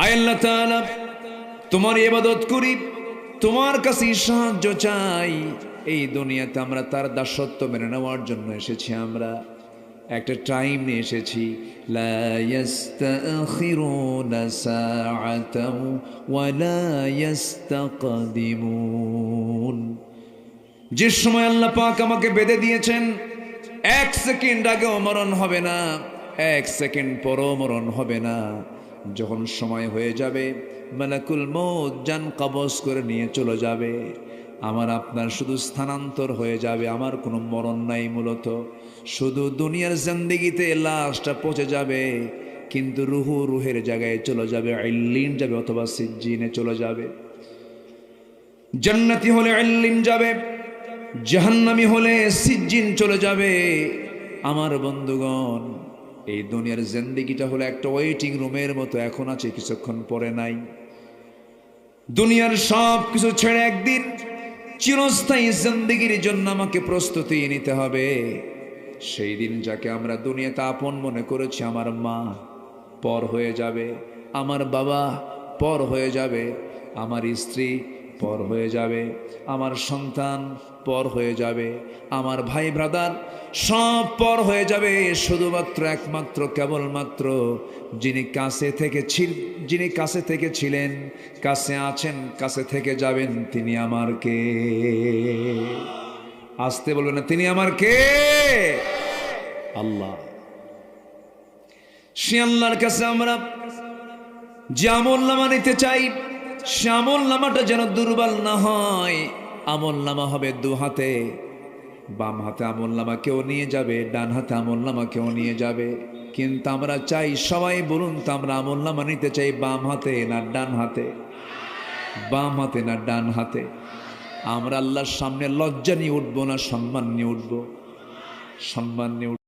আয় আল্লাহ তাআলা, তোমার ইবাদত করি, তোমার কাছে সাহায্য চাই। এই দুনিয়াতে আমরা তার দাসত্ব মেনে নেওয়ার জন্য এসেছি। আমরা একটা টাইম নিয়ে এসেছি। লা ইস্তাখিরুনা সাআতাও ওয়া লা ইস্তাকদিমুন। যে সময় আল্লাহ পাক আমাকে বেঁধে দিয়েছেন, এক সেকেন্ড আগেও মরণ হবে না, এক সেকেন্ড পরও মরণ হবে না। যখন সময় হয়ে যাবে, মালাকুল মউত জান কবজ করে নিয়ে চলে যাবে। আমার আপনার শুধু স্থানান্তর হয়ে যাবে, আমার কোনো মরণ নাই। মূলত শুধু দুনিয়ার জিন্দেগিতে লাশটা পচে যাবে, কিন্তু রুহু রুহের জায়গায় চলে যাবে, ইল্লিন যাবে অথবা সিজ্জিনে চলে যাবে। জান্নাতি হলে ইল্লিন যাবে, জাহান্নামী হলে সিজ্জিন চলে যাবে। আমার বন্ধুগণ, এই দুনিয়ার জিন্দেগিটা হলো একটা ওয়েটিং রুমের মতো, এখন আছে, কিছুক্ষণ পরে নাই। দুনিয়ার সব কিছু ছেড়ে একদিন চিরস্থায়ী জিন্দেগির জন্য আমাকে প্রস্তুতি নিতে হবে। সেই দিন যাকে আমরা দুনিয়াতে আপন মনে করেছি, আমার মা পর হয়ে যাবে, আমার বাবা পর হয়ে যাবে, আমার স্ত্রী পর হয়ে যাবে, আমার সন্তান পর হয়ে যাবে, আমার ভাই ব্রাদার সব পর হয়ে যাবে। শুধুমাত্র একমাত্র কেবলমাত্র যিনি কাছে থেকে ছিলেন, কাছে আছেন, কাছে থেকে যাবেন, তিনি আমার কে? আসতে বলবেন না, তিনি আমার কে? আল্লাহ। সে আল্লাহর কাছে আমরা যে আমলনামা নিতে চাই, সে আমলনামাটা যেন দুর্বল না হয়। আমলনামা হবে দু হাতে, বাম হাতে আমলনামা কেউ নিয়ে যাবে, ডান হাতে আমলনামা কেউ নিয়ে যাবে। কিন্তু আমরা চাই, সবাই বলুন তো, আমরা আমলনামা নিতে চাই বাম হাতে না ডান হাতে? বাম হাতে না ডান হাতে? আমরা আল্লাহর সামনে লজ্জা নিয়ে উঠবো না সম্মান নিয়ে উঠবো? সম্মান নিয়ে